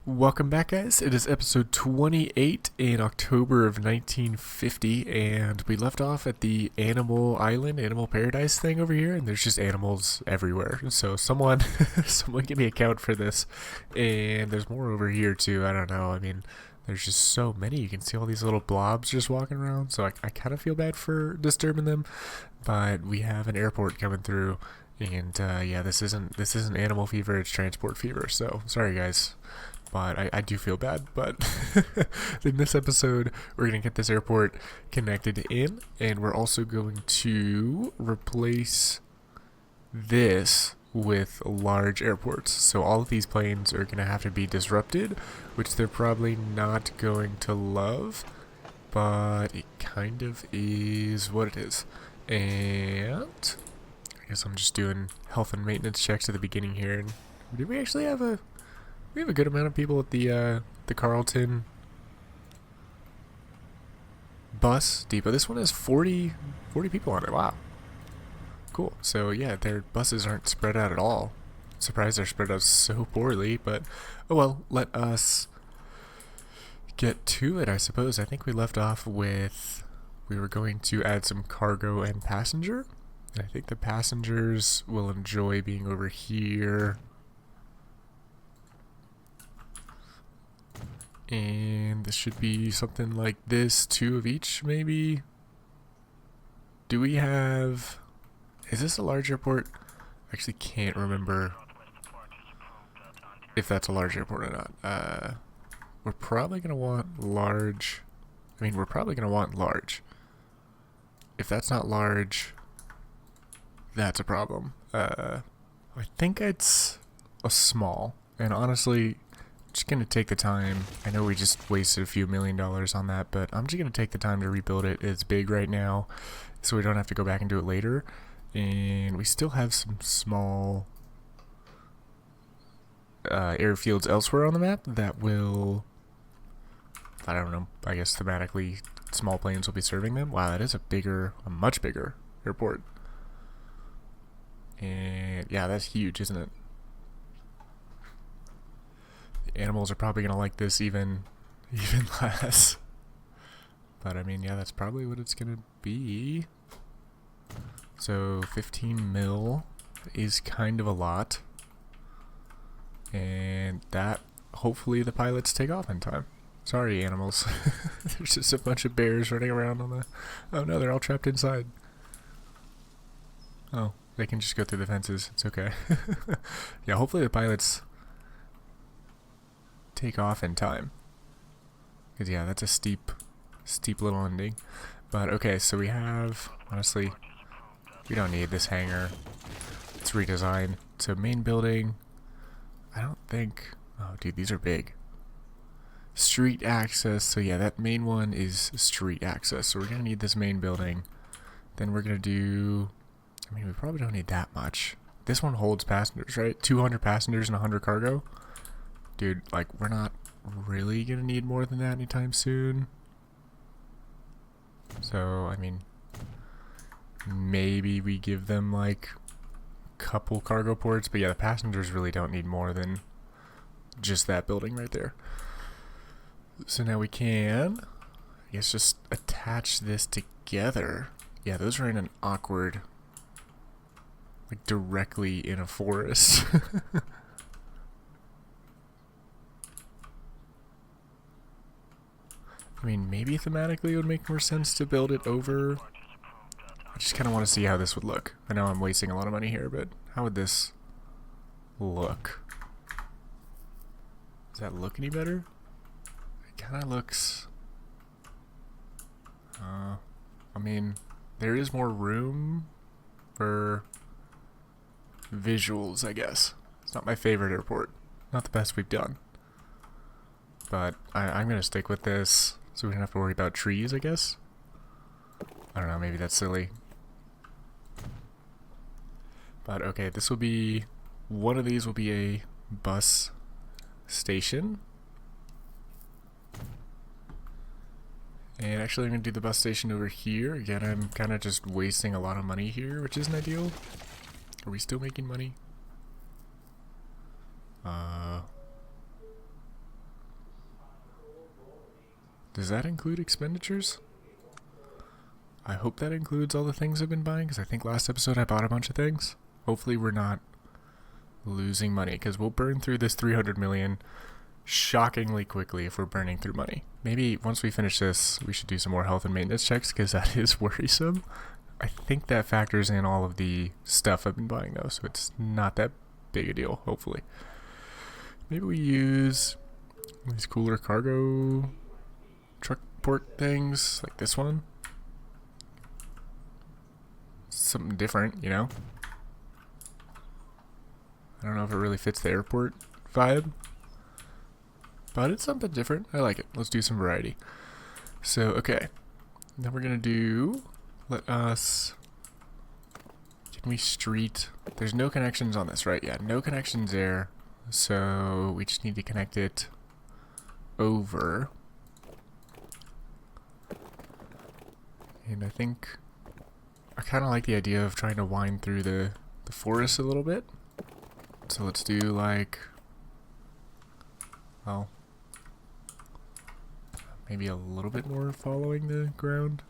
Welcome back, guys. It is episode 28 in October of 1950, and we left off at the Animal Island, Animal Paradise thing over here, and there's just animals everywhere. So someone, someone give me a count for this. And there's more over here too. I don't know. I mean, there's just so many. You can see all these little blobs just walking around. So I kind of feel bad for disturbing them, but we have an airport coming through, and yeah, this isn't animal fever. It's transport fever. So sorry, guys. But I do feel bad. But in this episode, we're going to get this airport connected in, and we're also going to replace this with large airports. So all of these planes are going to have to be disrupted, which they're probably not going to love, but it kind of is what it is. And I guess I'm just doing health and maintenance checks at the beginning here. And did we actually have a... We have a good amount of people at the Carlton bus depot. This one has 40 people on it. Wow. Cool. So yeah, their buses aren't spread out at all. Surprised they're spread out so poorly, but oh well, let us get to it, I suppose. I think we left off with we were going to add some cargo and passenger. And I think the passengers will enjoy being over here. And this should be something like this, 2 of each, maybe. Do we have... Is this a large airport? I actually can't remember if that's a large airport or not. We're probably going to want large... I mean, we're probably going to want large. If that's not large, that's a problem. I think it's a small. And honestly... just gonna take the time. I know we just wasted a few $1 million on that, but I'm just gonna take the time to rebuild it. It's big right now, so we don't have to go back and do it later. And we still have some small airfields elsewhere on the map that will, I don't know, I guess thematically small planes will be serving them. Wow, that is a much bigger airport. And yeah, that's huge, isn't it? Animals are probably going to like this even less. But I mean, yeah, that's probably what it's going to be. So 15 mil is kind of a lot. And that, hopefully the pilots take off in time. Sorry, animals. There's just a bunch of bears running around on the... Oh no, they're all trapped inside. Oh, they can just go through the fences. It's okay. Yeah, hopefully the pilots... take off in time, because yeah, that's a steep little ending. But okay, so we have, honestly, we don't need this hangar. It's redesigned. So main building, I don't think, oh dude, these are big. Street access, so yeah, that main one is street access, so we're gonna need this main building. Then we're gonna do, I mean, we probably don't need that much. This one holds passengers, right? 200 passengers and 100 cargo. Dude, like, we're not really gonna need more than that anytime soon. So, I mean, maybe we give them, like, a couple cargo ports. But yeah, the passengers really don't need more than just that building right there. So now we can, I guess, just attach this together. Yeah, those are in an awkward, like, directly in a forest. I mean, maybe thematically it would make more sense to build it over. I just kind of want to see how this would look. I know I'm wasting a lot of money here, but how would this look? Does that look any better? It kind of looks... I mean, there is more room for visuals, I guess. It's not my favorite airport. Not the best we've done. But I'm going to stick with this. So we don't have to worry about trees, I guess? I don't know, maybe that's silly. But okay, this will be... one of these will be a bus station. And actually I'm going to do the bus station over here. Again, I'm kind of just wasting a lot of money here, which isn't ideal. Are we still making money? Does that include expenditures? I hope that includes all the things I've been buying, because I think last episode I bought a bunch of things. Hopefully we're not losing money, because we'll burn through this 300 million shockingly quickly if we're burning through money. Maybe once we finish this, we should do some more health and maintenance checks, because that is worrisome. I think that factors in all of the stuff I've been buying though, so it's not that big a deal, hopefully. Maybe we use these cooler cargo truck port things, like this one. Something different, you know? I don't know if it really fits the airport vibe, but it's something different. I like it. Let's do some variety. So, okay. Then we're going to do, can we street? There's no connections on this, right? Yeah, no connections there. So, we just need to connect it over. And I think I kind of like the idea of trying to wind through the forest a little bit. So let's do like, well, maybe a little bit more following the ground.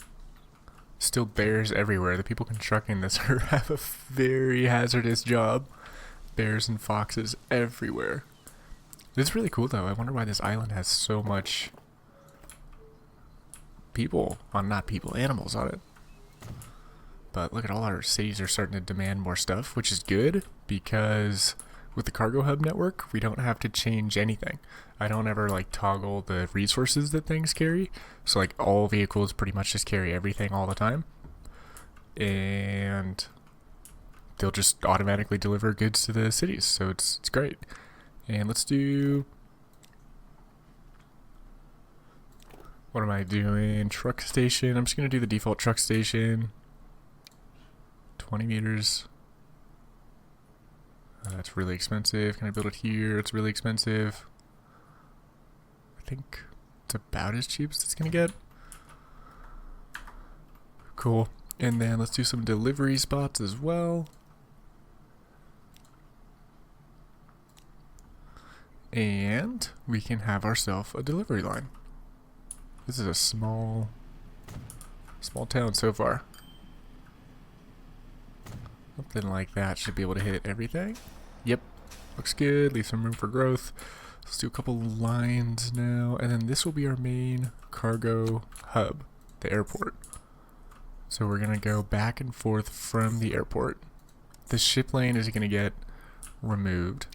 Still bears everywhere. The people constructing this have a very hazardous job. Bears and foxes everywhere. It's really cool though. I wonder why this island has so much animals on it. But look at all our cities are starting to demand more stuff, which is good because with the cargo hub network, we don't have to change anything. I don't ever like toggle the resources that things carry. So like all vehicles pretty much just carry everything all the time. And they'll just automatically deliver goods to the cities. So it's great. And let's do, what am I doing? Truck station. I'm just going to do the default truck station. 20 meters. That's really expensive. Can I build it here? It's really expensive. I think it's about as cheap as it's gonna get. Cool. And then let's do some delivery spots as well. And we can have ourselves a delivery line. This is a small town so far. Something like that should be able to hit everything. Yep, looks good. Leave some room for growth. Let's do a couple lines now, and then this will be our main cargo hub, the airport. So we're gonna go back and forth from the airport. The ship lane is gonna get removed,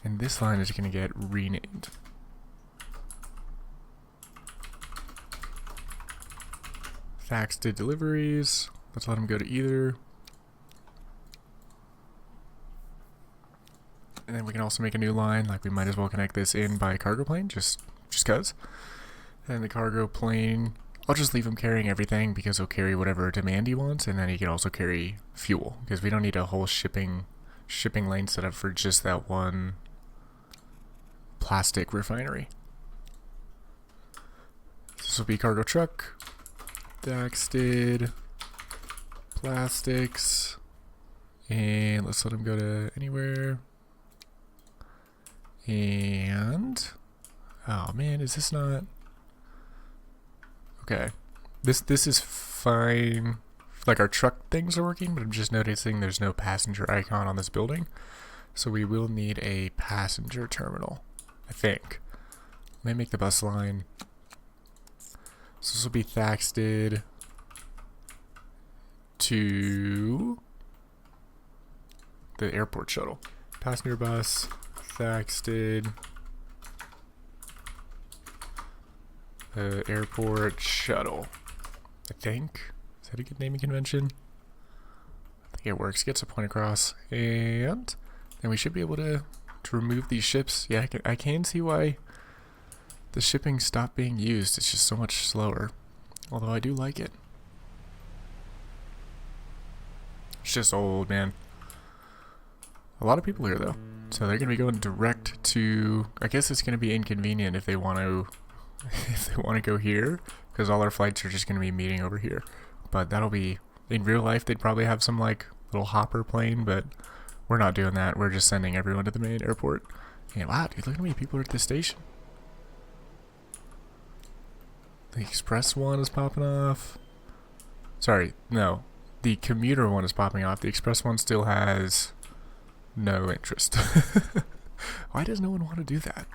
and this line is gonna get renamed. Fax to deliveries. Let's let them go to either. And then we can also make a new line. Like we might as well connect this in by cargo plane, just cause. And the cargo plane, I'll just leave him carrying everything because he'll carry whatever demand he wants, and then he can also carry fuel because we don't need a whole shipping lane set up for just that one plastic refinery. This will be cargo truck. Daxted, plastics, and let's let him go to anywhere. And oh man, is this not okay? This is fine. Like our truck things are working, but I'm just noticing there's no passenger icon on this building, so we will need a passenger terminal, I think. Let me make the bus line. So this will be Thaxted to the airport shuttle. Passenger bus, Thaxted, the airport shuttle. I think. Is that a good naming convention? I think it works. Gets a point across. And then we should be able to remove these ships. Yeah, I can see why the shipping stopped being used. It's just so much slower. Although I do like it. It's just old, man. A lot of people here though. So they're gonna be going direct to, I guess it's gonna be inconvenient if they wanna go here, because all our flights are just gonna be meeting over here. But that'll be, in real life they'd probably have some like little hopper plane, but we're not doing that. We're just sending everyone to the main airport. And wow, dude, look how many people are at this station. The express one is popping off. Sorry, no. The commuter one is popping off. The express one still has no interest. Why does no one want to do that?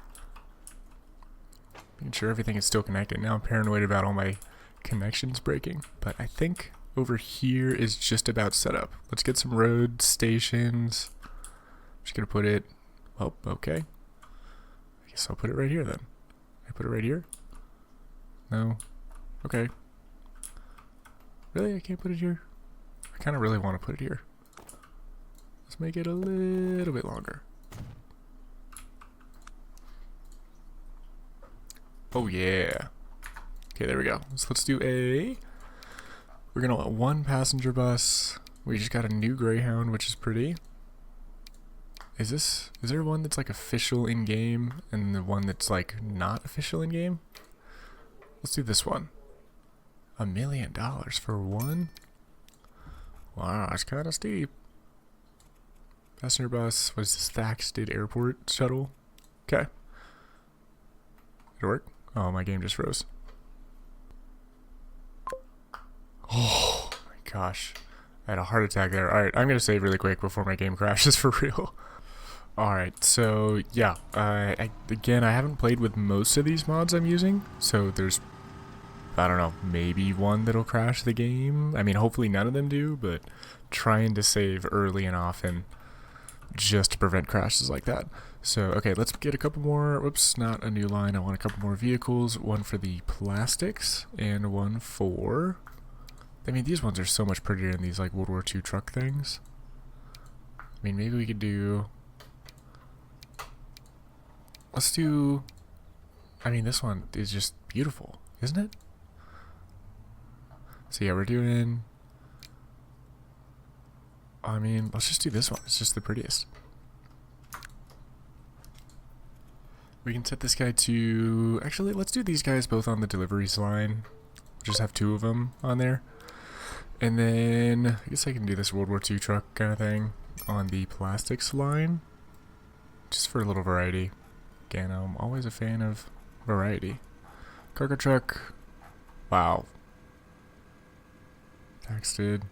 Making sure everything is still connected. Now I'm paranoid about all my connections breaking. But I think over here is just about set up. Let's get some road stations. I'm just going to put it... Oh, okay. I guess I'll put it right here then. I put it right here? No. Okay. Really? I can't put it here? I kind of really want to put it here. Let's make it a little bit longer. Oh yeah. Okay, there we go. So let's do a... We're going to want one passenger bus. We just got a new Greyhound, which is pretty. Is there one that's like official in-game and the one that's like not official in-game? Let's do this one. $1 million for one? Wow, that's kind of steep. Passenger bus. What is this? Thaxted Airport shuttle? Okay. Did it work? Oh, my game just froze. Oh my gosh. I had a heart attack there. Alright, I'm going to save really quick before my game crashes for real. Alright, so yeah. Again, I haven't played with most of these mods I'm using. So there's, I don't know, maybe one that'll crash the game. I mean, hopefully none of them do, but trying to save early and often just to prevent crashes like that. So, okay, let's get a couple more. Whoops, not a new line. I want a couple more vehicles. One for the plastics and one for... I mean, these ones are so much prettier than these, like, World War II truck things. I mean, maybe we could do... Let's do... I mean, this one is just beautiful, isn't it? So yeah, we're doing... I mean, let's just do this one. It's just the prettiest. We can set this guy to... Actually, let's do these guys both on the deliveries line. Just have two of them on there. And then, I guess I can do this World War II truck kind of thing on the plastics line. Just for a little variety. Again, I'm always a fan of variety. Cargo truck. Wow. Texted.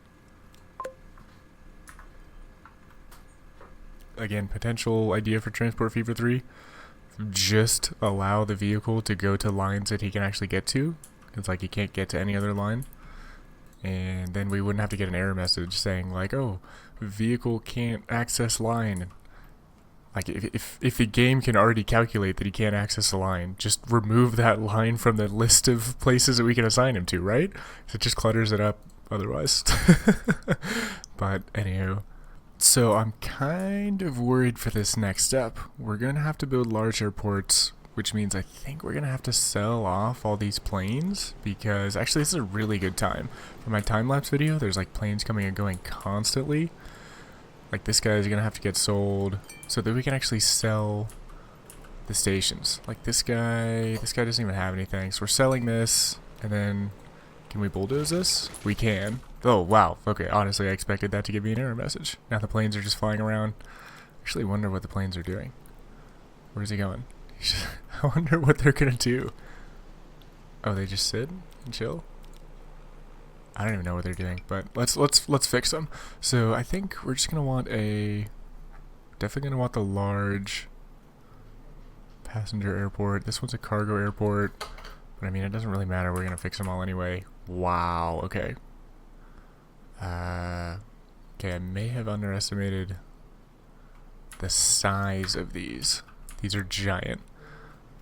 Again, potential idea for Transport Fever 3. Just allow the vehicle to go to lines that he can actually get to. It's like he can't get to any other line. And then we wouldn't have to get an error message saying like, oh, vehicle can't access line. Like if the game can already calculate that he can't access a line, just remove that line from the list of places that we can assign him to, right? So it just clutters it up otherwise. But anywho. So I'm kind of worried for this next step. We're going to have to build large airports, which means I think we're going to have to sell off all these planes, because actually this is a really good time. For my time-lapse video, there's like planes coming and going constantly. Like this guy is going to have to get sold so that we can actually sell the stations. Like this guy doesn't even have anything. So we're selling this, and then can we bulldoze this? We can. Oh, wow. Okay, honestly, I expected that to give me an error message. Now the planes are just flying around. Actually wonder what the planes are doing. Where's he going? I wonder what they're gonna do. Oh, they just sit and chill? I don't even know what they're doing, but let's fix them. So I think we're just gonna want definitely gonna want the large passenger airport. This one's a cargo airport, but I mean it doesn't really matter. We're gonna fix them all anyway. Wow. Okay. Okay, I may have underestimated the size of these. These are giant.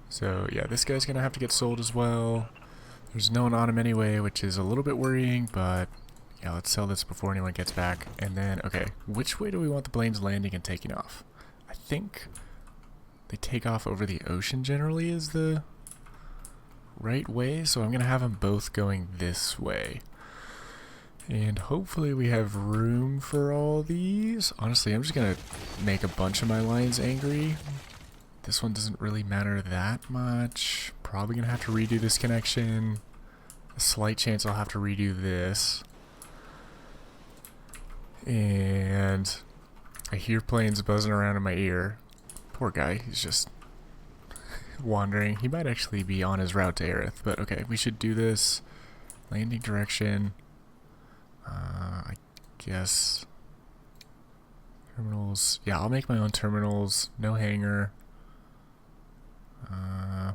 So yeah, this guy's gonna have to get sold as well. There's no one on him anyway, which is a little bit worrying, but yeah, let's sell this before anyone gets back. And then, okay, which way do we want the planes landing and taking off? I think they take off over the ocean generally is the right way, so I'm gonna have them both going this way. And hopefully we have room for all these. Honestly, I'm just gonna make a bunch of my lines angry. This one doesn't really matter that much. Probably gonna have to redo this connection. A slight chance I'll have to redo this. And I hear planes buzzing around in my ear. Poor guy, he's just wandering. He might actually be on his route to Aerith, but okay, we should do this. Landing direction. I guess terminals. Yeah, I'll make my own terminals. No hangar. I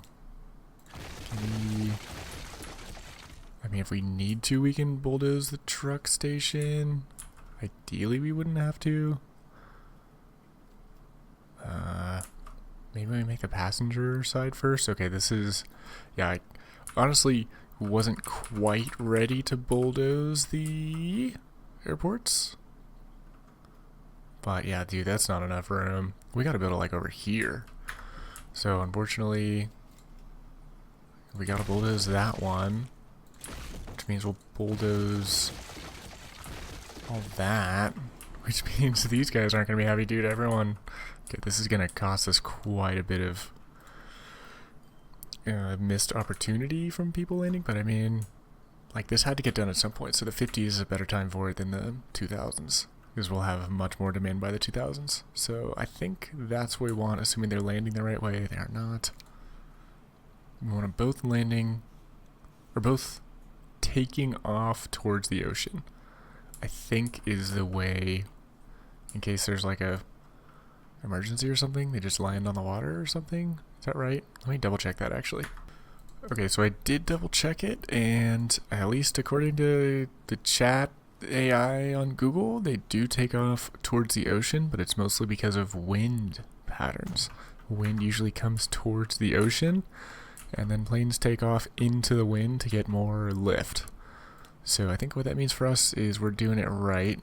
mean, if we need to, we can bulldoze the truck station. Ideally, we wouldn't have to. Maybe we make the passenger side first. Okay, this is... Yeah, I honestly wasn't quite ready to bulldoze the airports. But yeah, dude, that's not enough room. We gotta build it like over here. So unfortunately, we gotta bulldoze that one. Which means we'll bulldoze all that. Which means these guys aren't gonna be happy, dude. Everyone... Okay, this is gonna cost us quite a bit of missed opportunity from people landing, but I mean, like, this had to get done at some point, so the 50s is a better time for it than the 2000s, because we'll have much more demand by the 2000s. So I think that's what we want, assuming they're landing the right way. They are not. We want them both landing, or both taking off towards the ocean, I think is the way, in case there's like a emergency or something, they just land on the water or something. Is that right? Let me double check that actually. Okay, so I did double check it, and at least according to the chat AI on Google, they do take off towards the ocean, but it's mostly because of wind patterns. Wind usually comes towards the ocean, and then planes take off into the wind to get more lift. So I think what that means for us is we're doing it right.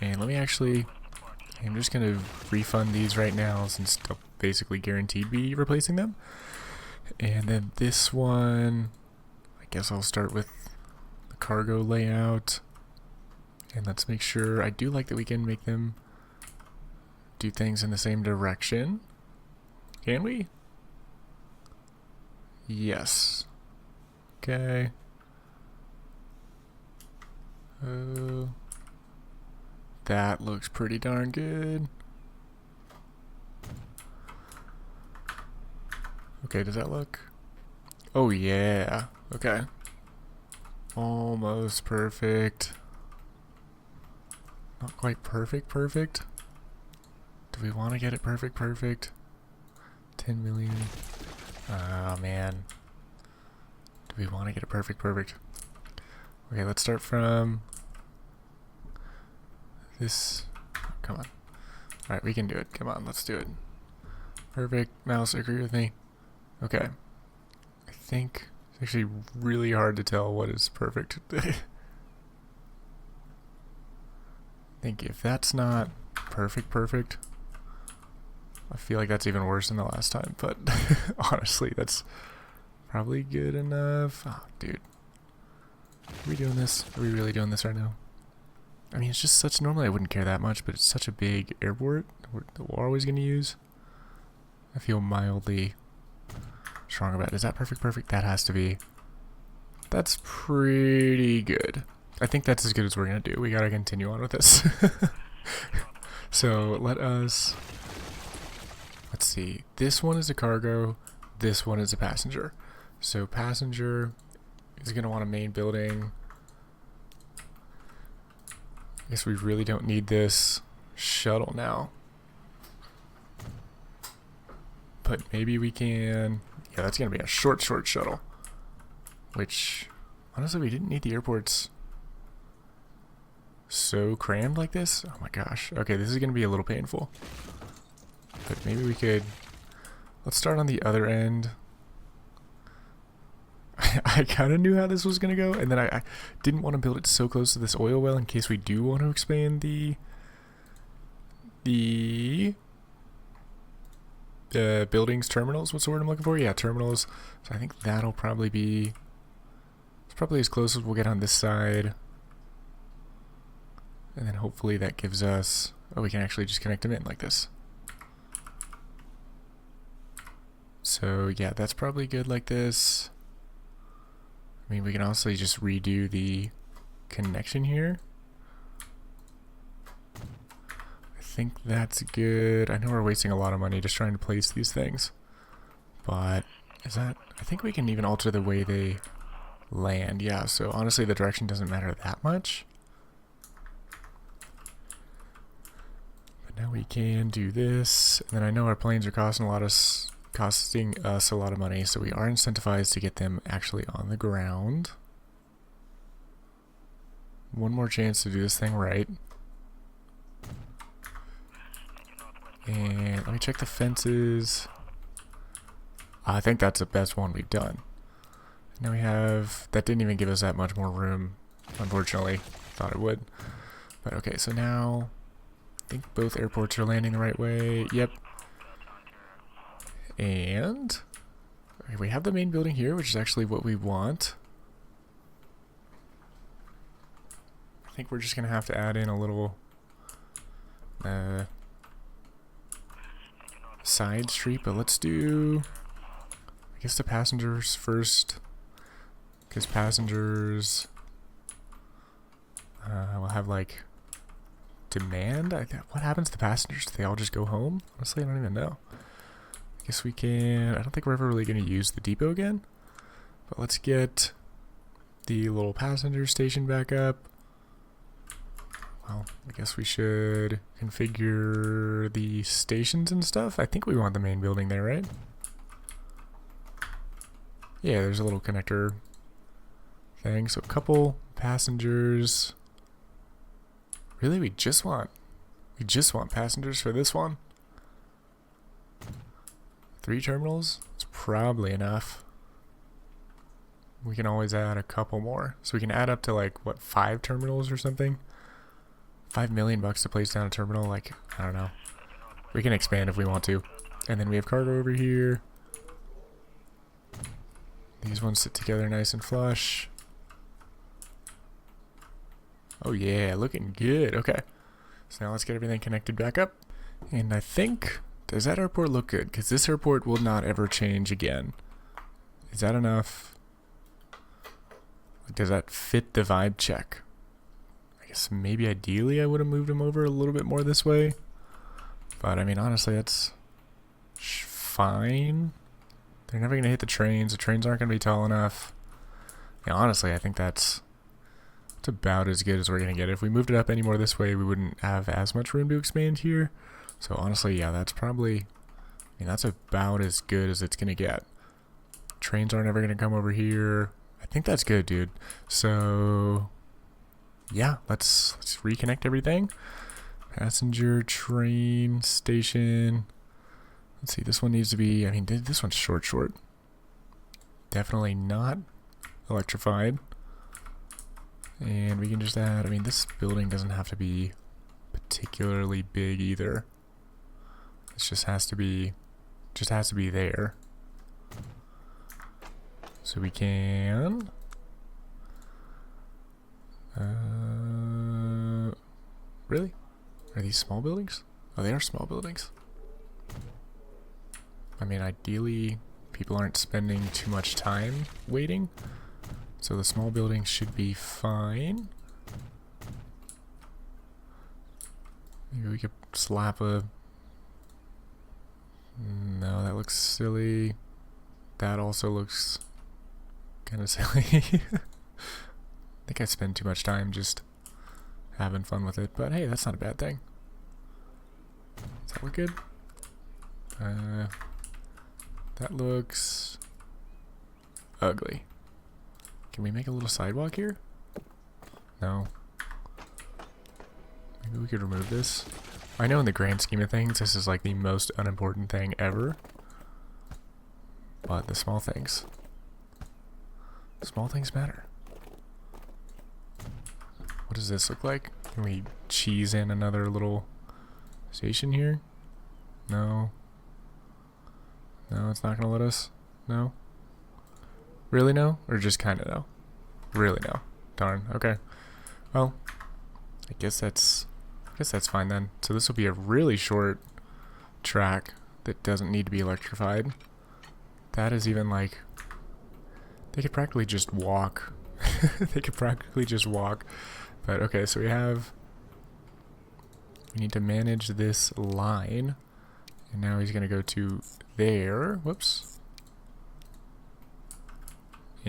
And let me actually... I'm just going to refund these right now since they'll basically guaranteed be replacing them. And then this one, I guess I'll start with the cargo layout. And let's make sure, I do like that we can make them do things in the same direction. Can we? Yes. Okay. That looks pretty darn good. Okay, does that look? Oh yeah. Okay. Almost perfect. Not quite perfect. Do we want to get it perfect? 10 million. Oh man. Do we want to get it perfect? Okay, let's start from this. Come on. Alright, we can do it. Come on, let's do it. Perfect. Mouse, agree with me. Okay. I think it's actually really hard to tell what is perfect. I think if that's not perfect, I feel like that's even worse than the last time, but honestly, that's probably good enough. Oh, dude. Are we doing this? Are we really doing this right now? I mean, it's just such, normally I wouldn't care that much, but it's such a big airport that we're always going to use. I feel mildly strong about it. Is that perfect? That has to be. That's pretty good. I think that's as good as we're going to do. We got to continue on with this. So let us, let's see. This one is a cargo. This one is a passenger. So passenger is going to want a main building. I guess we really don't need this shuttle now. But maybe we can... Yeah, that's going to be a short shuttle. Which, honestly, we didn't need the airports so crammed like this. Oh my gosh. Okay, this is going to be a little painful. But maybe we could... Let's start on the other end. I kind of knew how this was going to go, and then I didn't want to build it so close to this oil well in case we do want to expand the buildings, terminals. What's the word I'm looking for? Yeah, terminals. So I think that'll probably be, it's probably as close as we'll get on this side. And then hopefully that gives us, oh, we can actually just connect them in like this. So yeah, that's probably good like this. I mean, we can also just redo the connection here. I think that's good. I know we're wasting a lot of money just trying to place these things, but Is that... I think we can even alter the way they land. Yeah, so honestly the direction doesn't matter that much. But now we can do this. And then I know our planes are costing us a lot of money, so we are incentivized to get them actually on the ground. One more chance to do this thing right. And let me check the fences. I think that's the best one we've done. Now we have... That didn't even give us that much more room, unfortunately. Thought it would. But okay, so now... I think both airports are landing the right way. Yep. And... Okay, we have the main building here, which is actually what we want. I think we're just going to have to add in a little... side street, but let's do... I guess the passengers first, because passengers will have like demand. What happens to passengers? Do they all just go home? Honestly, I don't even know. I guess we can... I don't think we're ever really going to use the depot again, but let's get the little passenger station back up. Well, I guess we should configure the stations and stuff. I think we want the main building there, right? Yeah, there's a little connector thing. So a couple passengers. Really, we just want passengers for this one? 3 terminals? It's probably enough. We can always add a couple more. So we can add up to like, what, 5 terminals or something? $5 million to place down a terminal, like, I don't know. We can expand if we want to. And then we have cargo over here. These ones sit together nice and flush. Oh yeah, looking good. Okay. So now let's get everything connected back up. And I think, does that airport look good? Because this airport will not ever change again. Is that enough? Does that fit the vibe check? I guess maybe ideally I would have moved him over a little bit more this way. But I mean, honestly, that's fine. They're never going to hit the trains. The trains aren't going to be tall enough. Yeah, honestly, I think that's about as good as we're going to get. If we moved it up any more this way, we wouldn't have as much room to expand here. So honestly, yeah, that's probably... I mean, that's about as good as it's going to get. Trains aren't ever going to come over here. I think that's good, dude. So... yeah, let's reconnect everything. Passenger, train, station... Let's see, this one needs to be, I mean, this one's short. Definitely not electrified. And we can just add, I mean, this building doesn't have to be particularly big either. It just has to be there. So we can... really? Are these small buildings? Oh, they are small buildings. I mean, ideally, people aren't spending too much time waiting, so the small buildings should be fine. Maybe we could slap a... No, that looks silly. That also looks kind of silly. I think I spend too much time just having fun with it, but hey, that's not a bad thing. Does that look good? That looks ugly. Can we make a little sidewalk here? No. Maybe we could remove this. I know in the grand scheme of things, this is like the most unimportant thing ever. But the small things matter. What does this look like? Can we cheese in another little station here? No. No, it's not gonna let us? No? Really no? Or just kinda no? Really no. Darn, okay. Well, I guess that's fine then. So this will be a really short track that doesn't need to be electrified. That is even like... They could practically just walk. They could practically just walk. But okay, so we need to manage this line. And now he's gonna go to there. Whoops.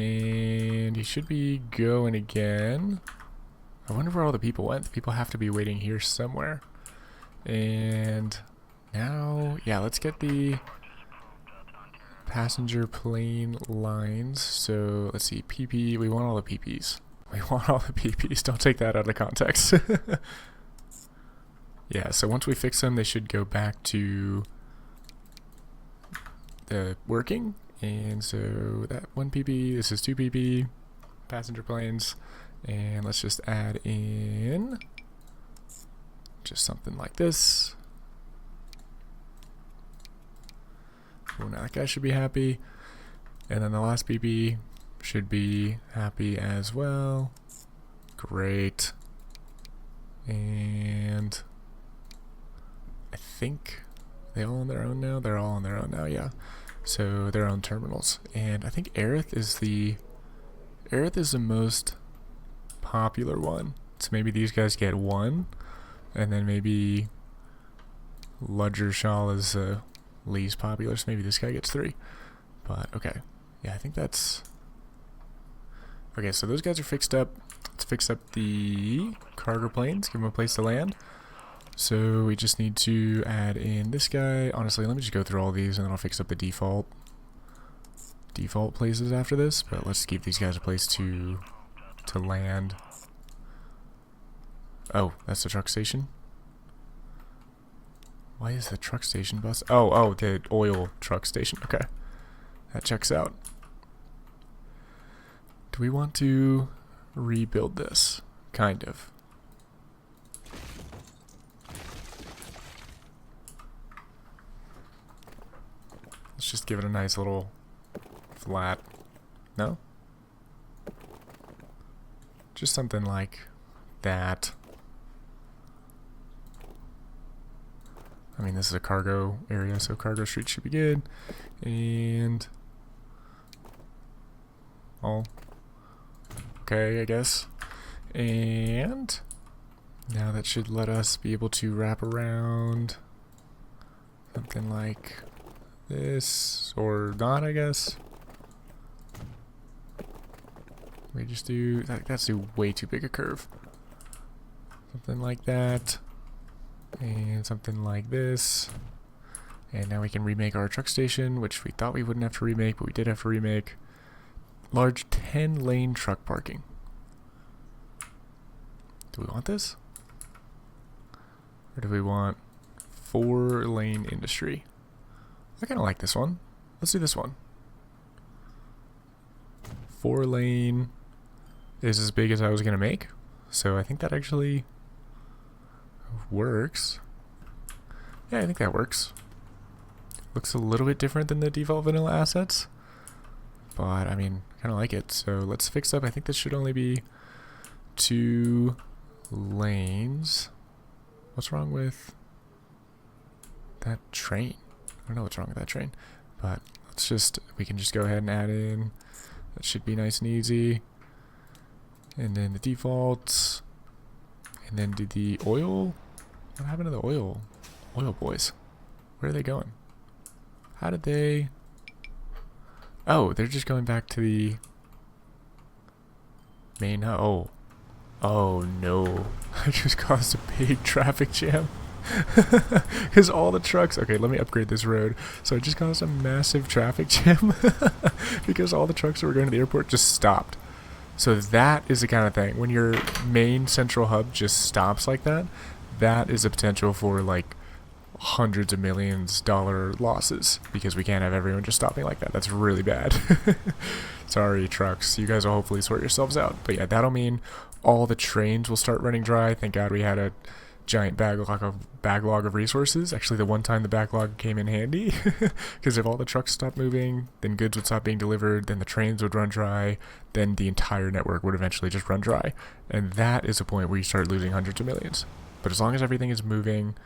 And he should be going again. I wonder where all the people went. The people have to be waiting here somewhere. And now, yeah, let's get the passenger plane lines. So let's see, PP, we want all the PPs. We want all the PPs, don't take that out of context. Yeah, so once we fix them, they should go back to the working. And so that 1 PP, this is 2 PP, passenger planes. And let's just add in just something like this. Oh, now that guy should be happy. And then the last PP should be happy as well. Great. And I think they all on their own now? They're all on their own now, yeah. So their own terminals. And I think Aerith is the most popular one. So maybe these guys get 1. And then maybe Ludgershall is least popular, so maybe this guy gets 3. But okay, yeah, I think that's okay. So those guys are fixed up. Let's fix up the cargo planes, give them a place to land. So we just need to add in this guy. Honestly, let me just go through all these and then I'll fix up the default places after this. But let's give these guys a place to land. Oh, that's the truck station. Why is the truck station bus? Oh, the oil truck station. Okay. That checks out. Do we want to rebuild this? Kind of. Let's just give it a nice little flat. No? Just something like that. I mean, this is a cargo area, so cargo street should be good. And all okay, I guess. And now that should let us be able to wrap around something like this, or not, I guess. We just do that. That's way too big a curve. Something like that. And something like this. And now we can remake our truck station, which we thought we wouldn't have to remake, but we did have to remake. Large 10-lane truck parking. Do we want this? Or do we want 4-lane industry? I kind of like this one. Let's do this one. 4-lane is as big as I was going to make. So I think that actually works. Yeah, I think that works. Looks a little bit different than the default vanilla assets, but I mean, kind of like it. So let's fix up. I think this should only be 2 lanes. What's wrong with that train? I don't know what's wrong with that train, but we can just go ahead and add in. That should be nice and easy. And then the defaults, and then do the oil. What happened to the oil boys? Where are they going? How did they? Oh, they're just going back to the main hub. Oh no. I just caused a big traffic jam. Because all the trucks... Okay, let me upgrade this road. So I just caused a massive traffic jam. Because all the trucks that were going to the airport just stopped. So that is the kind of thing. When your main central hub just stops like that, that is a potential for like hundreds of millions dollar losses, because we can't have everyone just stopping like that. That's really bad. Sorry, trucks. You guys will hopefully sort yourselves out. But yeah, that'll mean all the trains will start running dry. Thank God we had a giant backlog of resources. Actually, the one time the backlog came in handy, because if all the trucks stopped moving, then goods would stop being delivered, then the trains would run dry, then the entire network would eventually just run dry. And that is a point where you start losing hundreds of millions. But as long as everything is moving,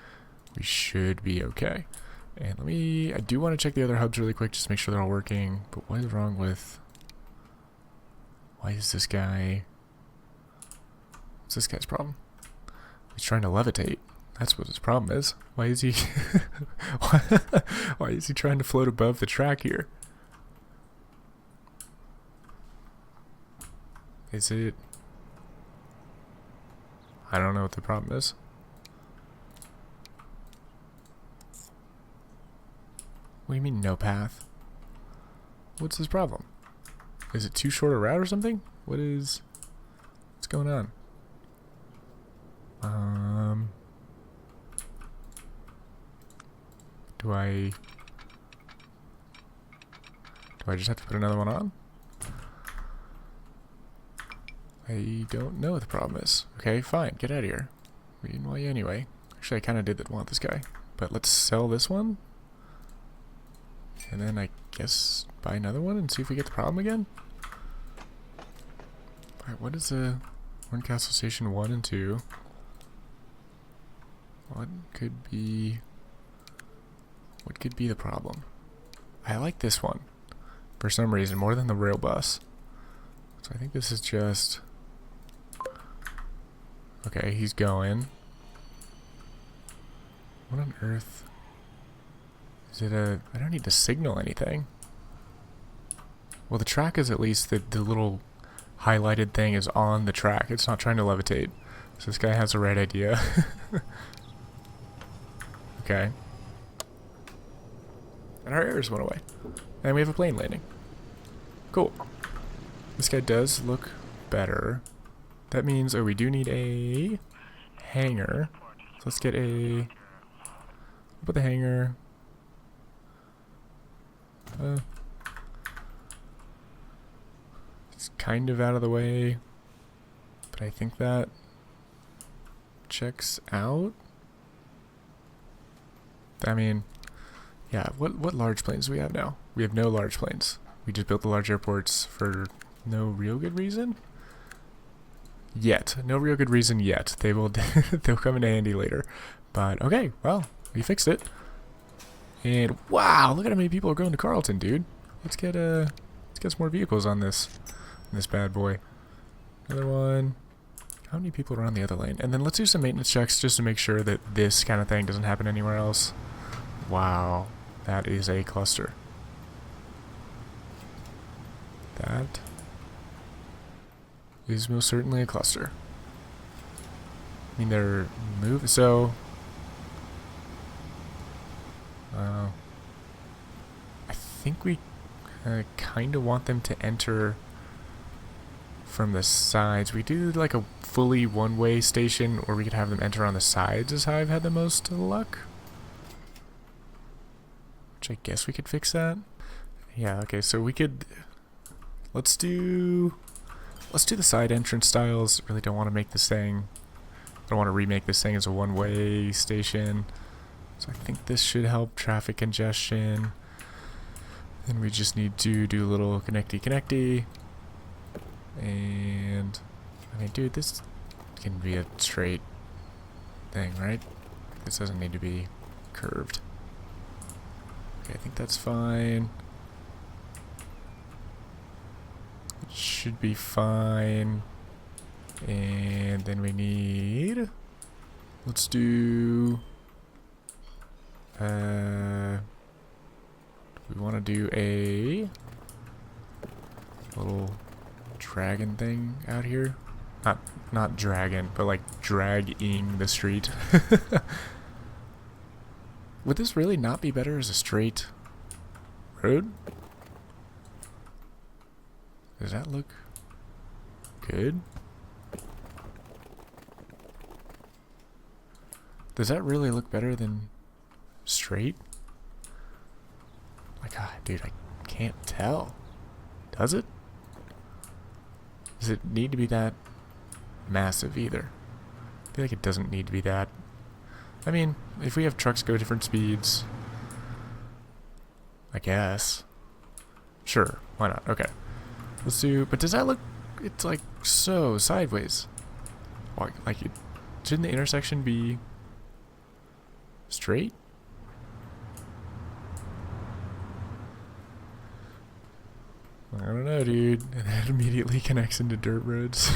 we should be okay. And I do want to check the other hubs really quick, just to make sure they're all working. But what is wrong with, why is this guy, what's this guy's problem? He's trying to levitate. That's what his problem is. Why is he why is he trying to float above the track here? Is it? I don't know what the problem is. What do you mean no path? What's his problem? Is it too short a route or something? What's going on? Do I just have to put another one on? I don't know what the problem is. Okay, fine. Get out of here. Meanwhile, anyway. Actually, I kind of did want this guy. But let's sell this one. And then I guess buy another one and see if we get the problem again. Alright, what is Horncastle Station 1 and 2? What could be the problem? I like this one for some reason more than the rail bus. So I think this is just... Okay, he's going. What on earth? Is it I don't need to signal anything. Well, the track is at least the little highlighted thing is on the track. It's not trying to levitate. So this guy has the right idea. Okay. And our errors went away. And we have a plane landing. Cool. This guy does look better. That means, we do need a hangar. So let's get a... Put the hangar... It's kind of out of the way. But I think that checks out. I mean, yeah, what large planes do we have now? We have no large planes. We just built the large airports for no real good reason? Yet. No real good reason yet. They will they'll come in handy later. But okay, well, we fixed it. And wow, look at how many people are going to Carlton, dude. Let's get some more vehicles on this bad boy. Another one. How many people are on the other lane? And then let's do some maintenance checks just to make sure that this kind of thing doesn't happen anywhere else. Wow, that is a cluster. That is most certainly a cluster. I mean, they're moving, so... I think we kind of want them to enter from the sides. We do like a fully one-way station, or we could have them enter on the sides is how I've had the most luck. Which I guess we could fix that. Yeah, okay, so we could... Let's do the side entrance styles. Really don't want to make this thing... I don't want to remake this thing as a one-way station. So I think this should help traffic congestion. Then we just need to do a little connecty. And... I mean, dude, this can be a straight thing, right? This doesn't need to be curved. Okay, I think that's fine. It should be fine. And then we need... Let's do... we want to do a little dragon thing out here. Not dragon, but like dragging the street. Would this really not be better as a straight road? Does that look good? Does that really look better than straight? Like, dude, I can't tell. Does it? Does it need to be that massive either? I feel like it doesn't need to be that. I mean, if we have trucks go different speeds, I guess. Sure, why not? Okay. Let's do, but does that look, it's like so sideways. Like, shouldn't the intersection be straight? I don't know, dude. And that immediately connects into dirt roads.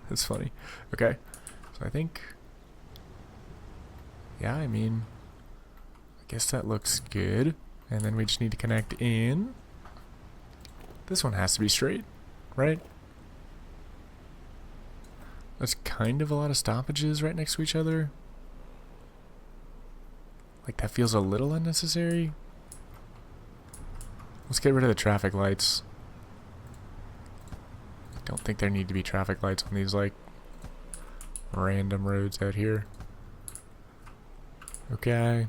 That's funny. Okay. So I think... Yeah, I mean... I guess that looks good. And then we just need to connect in. This one has to be straight, right? That's kind of a lot of stoppages right next to each other. Like, that feels a little unnecessary. Let's get rid of the traffic lights. I don't think there need to be traffic lights on these, like, random roads out here. Okay.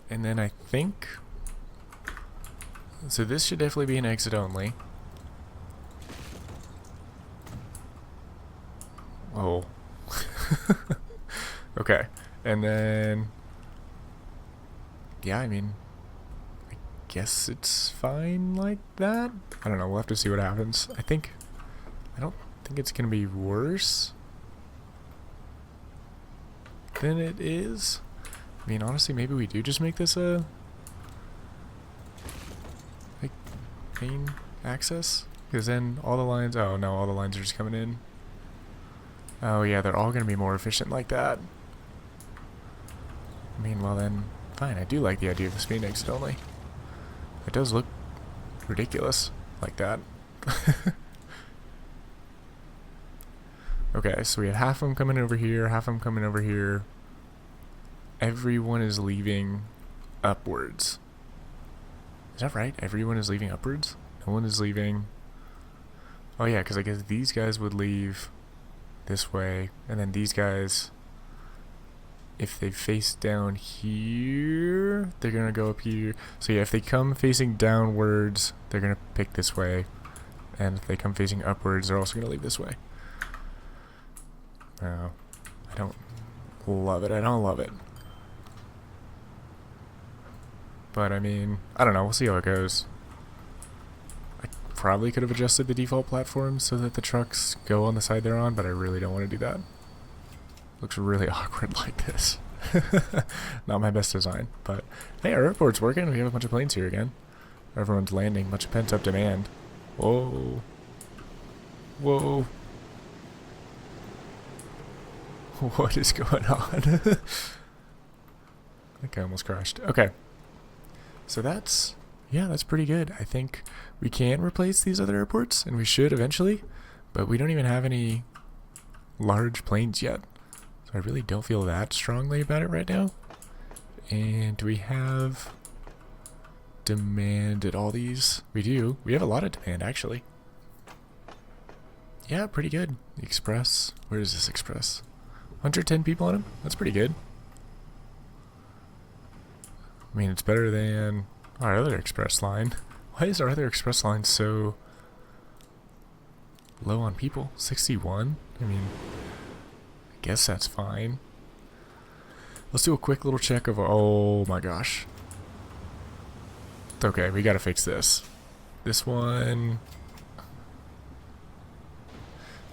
And then I think... So this should definitely be an exit only. Oh. Okay. And then... Yeah, I mean... I guess it's fine like that? I don't know, we'll have to see what happens. I don't think it's gonna be worse than it is. I mean, honestly, maybe we do just make this a... like, main access? Because then all the lines... Oh, no, all the lines are just coming in. Oh, yeah, they're all going to be more efficient like that. I mean, well then, fine. I do like the idea of this being exit only. It does look ridiculous like that. Okay, so we have half of them coming over here, half of them coming over here. Everyone is leaving upwards. Is that right? Everyone is leaving upwards? No one is leaving... Oh yeah, because I guess these guys would leave this way, and then these guys, if they face down here, they're gonna go up here. So yeah, if they come facing downwards, they're gonna pick this way, and if they come facing upwards, they're also gonna leave this way. Oh, I don't love it. I don't love it. But I mean, I don't know. We'll see how it goes. I probably could have adjusted the default platform so that the trucks go on the side they're on, but I really don't want to do that. Looks really awkward like this. Not my best design, but hey, our airport's working. We have a bunch of planes here again. Everyone's landing. Much pent-up demand. Whoa. Whoa. What is going on? I think I almost crashed. Okay. So that's pretty good. I think we can replace these other airports, and we should eventually, but we don't even have any large planes yet. So I really don't feel that strongly about it right now. And do we have demand at all these? We do. We have a lot of demand, actually. Yeah, pretty good. The Express. Where is this Express? 110 people on him? That's pretty good. I mean, it's better than our other express line. Why is our other express line so low on people? 61? I mean, I guess that's fine. Let's do a quick little check of... Oh my gosh. Okay, we gotta fix this. This one...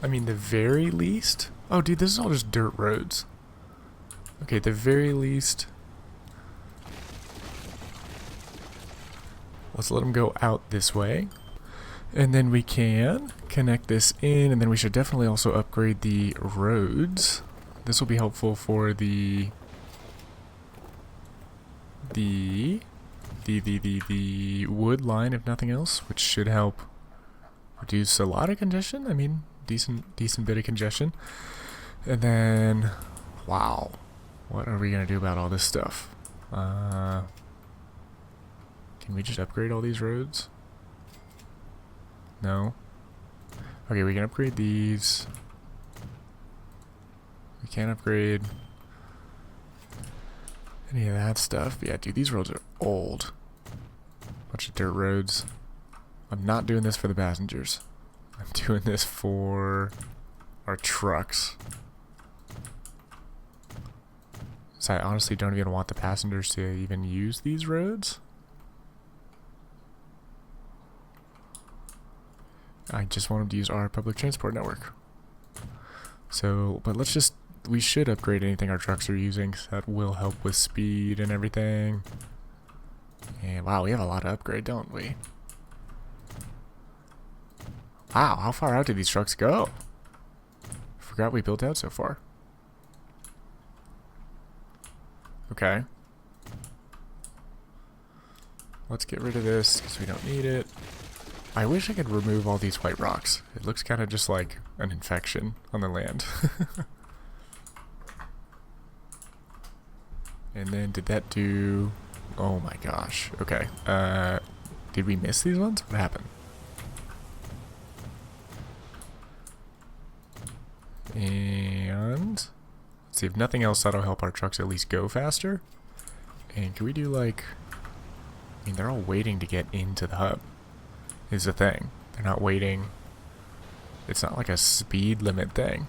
I mean, the very least... Oh, dude, this is all just dirt roads. Okay, the very least... Let's let them go out this way. And then we can connect this in, and then we should definitely also upgrade the roads. This will be helpful for the wood line, if nothing else, which should help reduce a lot of congestion. I mean, decent bit of congestion. And then, wow, what are we gonna do about all this stuff? Can we just upgrade all these roads? No. Okay, we can upgrade these. We can't upgrade any of that stuff. Yeah, dude, these roads are old. Bunch of dirt roads. I'm not doing this for the passengers. I'm doing this for our trucks. So I honestly don't even want the passengers to even use these roads. I just want them to use our public transport network. So, but we should upgrade anything our trucks are using, so that will help with speed and everything. And wow, we have a lot to upgrade, don't we? Wow, how far out did these trucks go? Forgot we built out so far. Okay. Let's get rid of this, because we don't need it. I wish I could remove all these white rocks. It looks kind of just like an infection on the land. And then did that do... Oh my gosh. Okay. Did we miss these ones? What happened? And... Let's see, if nothing else, that'll help our trucks at least go faster. And can we do like... I mean, they're all waiting to get into the hub. Is the thing. They're not waiting. It's not like a speed limit thing.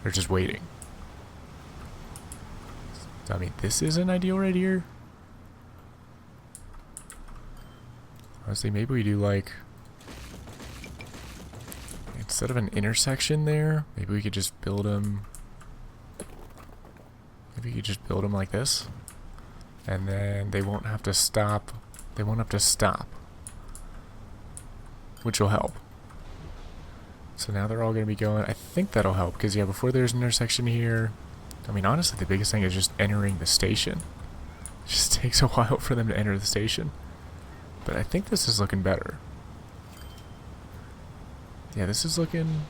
They're just waiting. I mean, this isn't ideal right here. Honestly, maybe we do like... Instead of an intersection there, maybe we could just build them... Maybe we could just build them like this. And then they won't have to stop. They won't have to stop. Which will help. So now they're all going to be going... I think that'll help, because yeah, before there's an intersection here... I mean, honestly, the biggest thing is just entering the station. It just takes a while for them to enter the station. But I think this is looking better. Yeah, this is looking...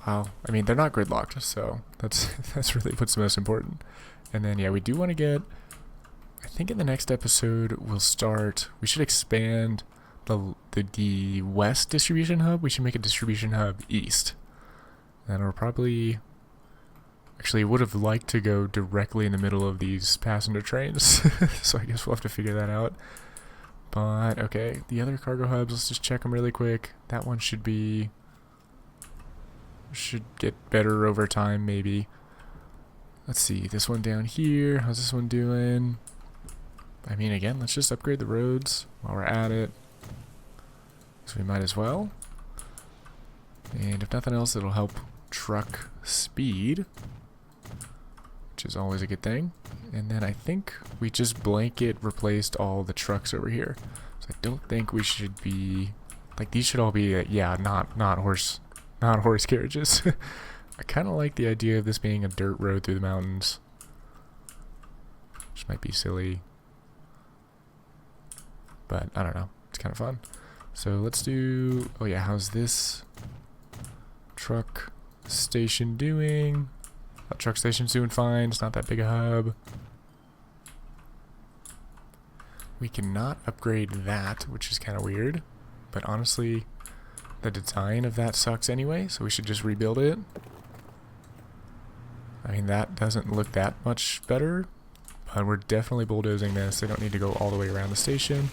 Wow. I mean, they're not gridlocked, so that's really what's most important. And then, yeah, we do want to get... I think in the next episode, we'll start... We should expand the west distribution hub. We should make a distribution hub east. And we'll probably... Actually, would have liked to go directly in the middle of these passenger trains, so I guess we'll have to figure that out. But, okay, the other cargo hubs, let's just check them really quick. That one should get better over time, maybe. Let's see, this one down here, how's this one doing? I mean, again, let's just upgrade the roads while we're at it. So we might as well. And if nothing else, it'll help truck speed, which is always a good thing. And then I think we just blanket replaced all the trucks over here. So I don't think we should be... Like, these should all be, yeah, not horse carriages. I kind of like the idea of this being a dirt road through the mountains. Which might be silly. But, I don't know. It's kind of fun. So let's do... Oh yeah, how's this truck station doing? That truck station's doing fine. It's not that big a hub. We cannot upgrade that, which is kind of weird. But honestly, the design of that sucks anyway, so we should just rebuild it. I mean, that doesn't look that much better, but we're definitely bulldozing this. They don't need to go all the way around the station.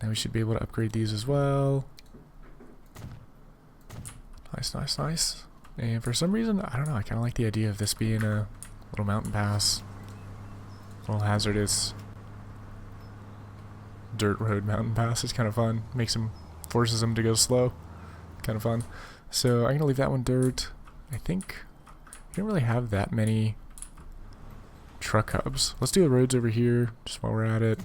Now we should be able to upgrade these as well. Nice, nice, nice. And for some reason, I don't know, I kind of like the idea of this being a little mountain pass. A little hazardous dirt road mountain pass. It's kind of fun. Forces them to go slow. Kind of fun. So I'm going to leave that one dirt. I think we don't really have that many truck hubs. Let's do the roads over here, just while we're at it.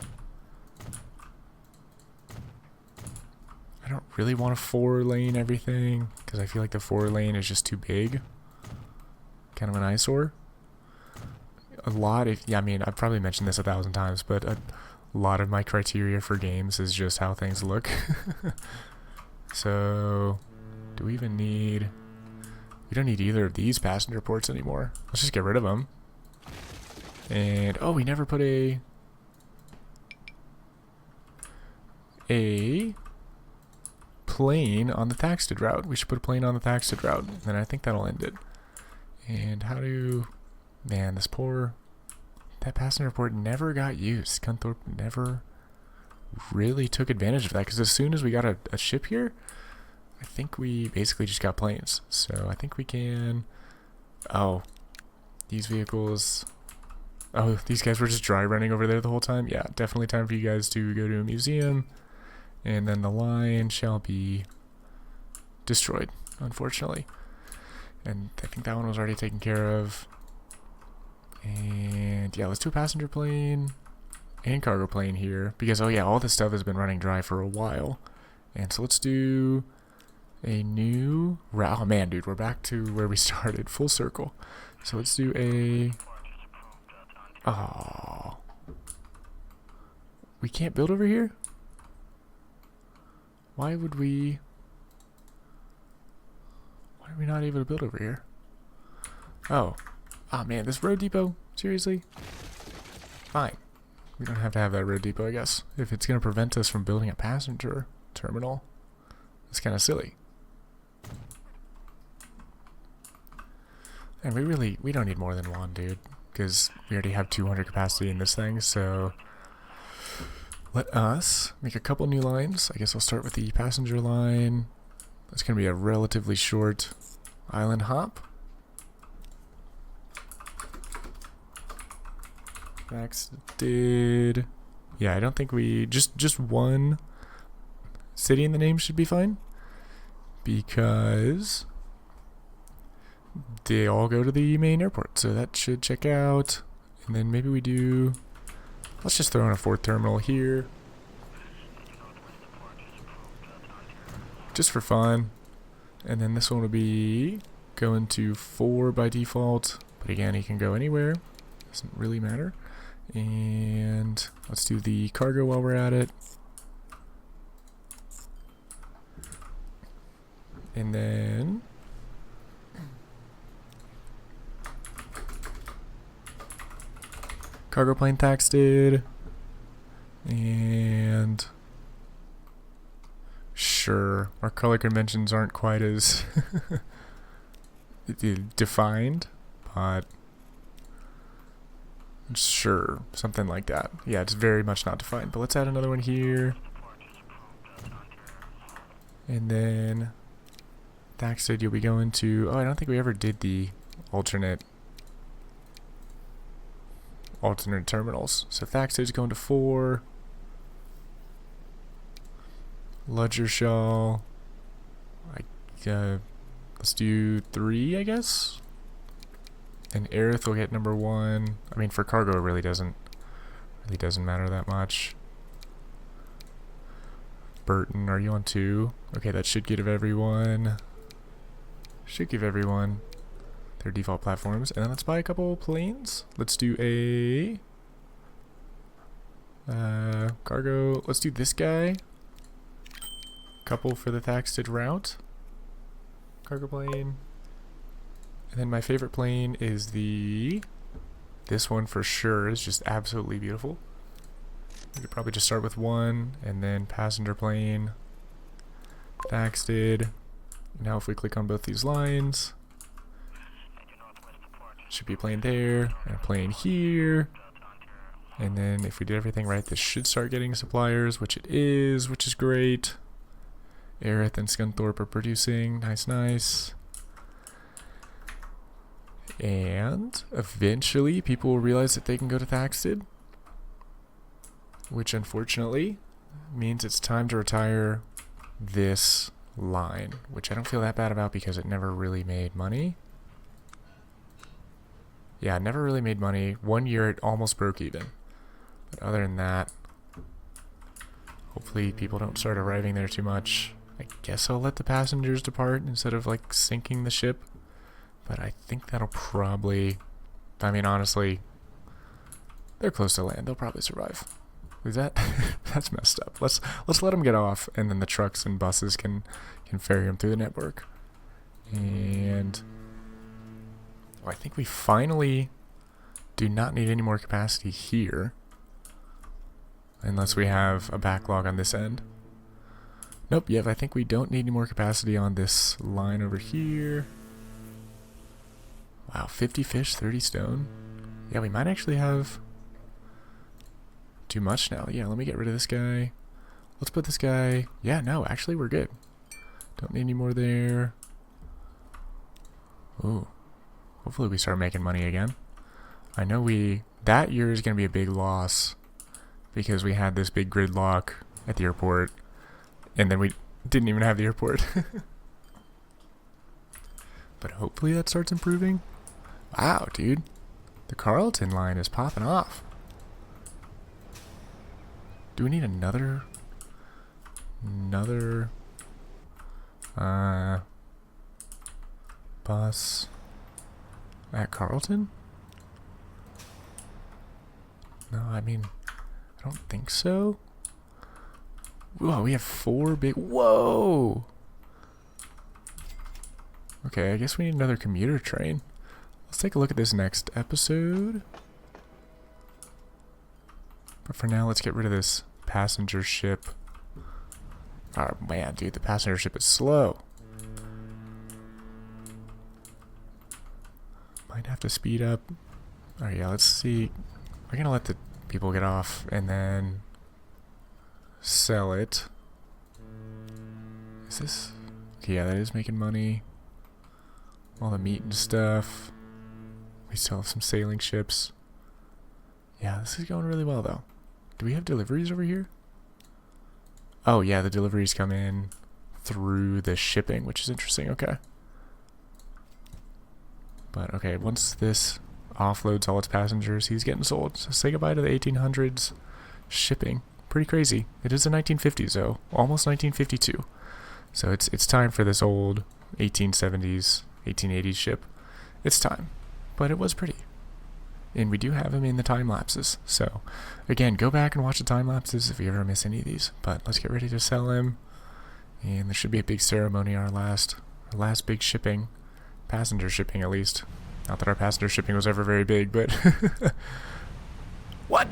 I don't really want to 4-lane everything, because I feel like the 4-lane is just too big. Kind of an eyesore. Yeah, I mean, I've probably mentioned this 1,000 times, but a lot of my criteria for games is just how things look. So, do we even need... We don't need either of these passenger ports anymore. Let's just get rid of them. And, oh, we never put a plane on the Thaxted route. We should put a plane on the Thaxted route, and I think that'll end it. And how do... Man, that passenger port never got used. Scunthorpe never really took advantage of that, because as soon as we got a ship here, I think we basically just got planes. So I think we can... Oh, these vehicles... Oh, these guys were just dry running over there the whole time? Yeah, definitely time for you guys to go to a museum. And then the line shall be destroyed, unfortunately. And I think that one was already taken care of. And yeah, let's do a passenger plane and cargo plane here. Because, oh yeah, all this stuff has been running dry for a while. And so let's do a new route. Oh man, dude, we're back to where we started. Full circle. So let's do a... Oh. We can't build over here? Why would we... Why are we not able to build over here? Oh. Oh man, this road depot? Seriously? Fine. We don't have to have that road depot, I guess. If it's going to prevent us from building a passenger terminal, it's kind of silly. And we don't need more than one, dude. Because we already have 200 capacity in this thing, so... Let us make a couple new lines. I guess I'll start with the passenger line. That's going to be a relatively short island hop. Max did... Yeah, I don't think we... Just one city in the name should be fine. Because they all go to the main airport. So that should check out. And then maybe we do... Let's just throw in a fourth terminal here. Just for fun. And then this one will be going to 4 by default. But again, he can go anywhere. Doesn't really matter. And let's do the cargo while we're at it. And then... Cargo plane tax did. And... Sure, our color conventions aren't quite as defined, but sure, something like that. Yeah, it's very much not defined, but let's add another one here. And then tax did, you'll be going to... Oh, I don't think we ever did the alternate terminals. So Thaxted is going to 4. Ludgershaw. Let's do 3, I guess. And Aerith will get number 1. I mean, for cargo, it really doesn't matter that much. Burton, are you on 2? Okay, that should give everyone. Should give everyone their default platforms. And then let's buy a couple planes. Let's do a cargo. Let's do this guy. Couple for the Thaxted route. Cargo plane. And then my favorite plane is this one for sure is just absolutely beautiful. We could probably just start with 1 and then passenger plane. Thaxted. Now if we click on both these lines, should be a plane there, and a plane here. And then if we did everything right, this should start getting suppliers, which it is, which is great. Aerith and Scunthorpe are producing. Nice, nice. And eventually people will realize that they can go to Thaxted, which unfortunately means it's time to retire this line, which I don't feel that bad about because it never really made money. Yeah, it never really made money. 1 year it almost broke even. But other than that, hopefully people don't start arriving there too much. I guess I'll let the passengers depart instead of like sinking the ship. But I think that'll probably... I mean, honestly, they're close to land. They'll probably survive. Is that... That's messed up. Let's let them get off, and then the trucks and buses can ferry them through the network. And... Oh, I think we finally do not need any more capacity here. Unless we have a backlog on this end. Nope, yep, I think we don't need any more capacity on this line over here. Wow, 50 fish, 30 stone. Yeah, we might actually have too much now. Yeah, let me get rid of this guy. Let's put this guy... Yeah, no, actually we're good. Don't need any more there. Ooh. Hopefully we start making money again. I know that year is going to be a big loss because we had this big gridlock at the airport and then we didn't even have the airport. But hopefully that starts improving. Wow, dude. The Carlton line is popping off. Do we need another bus at Carlton? No, I mean, I don't think so. Whoa, we have 4 big... Whoa! Okay, I guess we need another commuter train. Let's take a look at this next episode. But for now, let's get rid of this passenger ship. Oh man, dude, the passenger ship is slow. Might have to speed up. Alright, yeah, let's see. We're gonna let the people get off and then sell it. Is this... Okay, yeah, that is making money. All the meat and stuff. We still have some sailing ships. Yeah, this is going really well, though. Do we have deliveries over here? Oh, yeah, the deliveries come in through the shipping, which is interesting. Okay. But, okay, once this offloads all its passengers, he's getting sold. So say goodbye to the 1800s shipping. Pretty crazy. It is the 1950s, though. Almost 1952. So it's time for this old 1870s, 1880s ship. It's time. But it was pretty. And we do have him in the time lapses. So, again, go back and watch the time lapses if you ever miss any of these. But let's get ready to sell him. And there should be a big ceremony on our last big shipping. Passenger shipping, at least. Not that our passenger shipping was ever very big, but... What?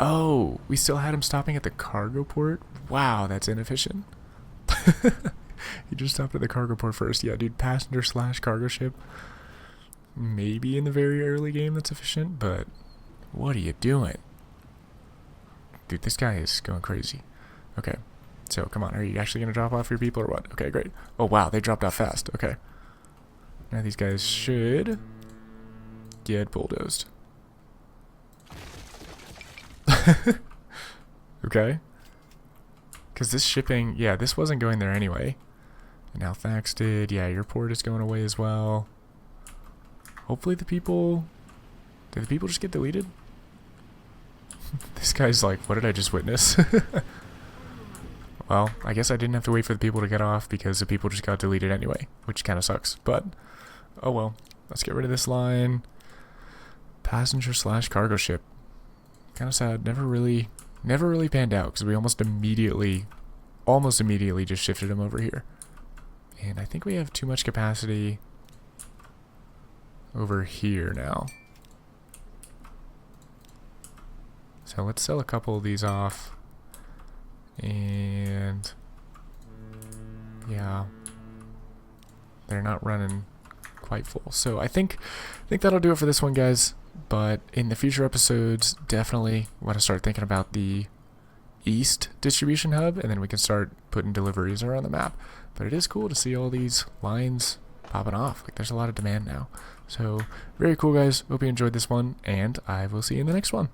Oh, we still had him stopping at the cargo port? Wow, that's inefficient. He just stopped at the cargo port first. Yeah, dude, passenger / cargo ship. Maybe in the very early game that's efficient, but what are you doing? Dude, this guy is going crazy. Okay, so come on, are you actually going to drop off your people or what? Okay, great. Oh, wow, they dropped off fast. Okay. Now these guys should get bulldozed. Okay. Because this shipping, yeah, this wasn't going there anyway. And now Thax did. Yeah, your port is going away as well. Hopefully did the people just get deleted? This guy's like, what did I just witness? Well, I guess I didn't have to wait for the people to get off because the people just got deleted anyway, which kind of sucks. But, oh well. Let's get rid of this line. Passenger / cargo ship. Kind of sad. Never really panned out because we almost immediately just shifted him over here. And I think we have too much capacity over here now. So let's sell a couple of these off. And yeah, they're not running quite full. So I think that'll do it for this one, guys. But in the future episodes, definitely want to start thinking about the east distribution hub, and then we can start putting deliveries around the map. But it is cool to see all these lines popping off. Like, there's a lot of demand now. So very cool, guys. Hope you enjoyed this one, and I will see you in the next one.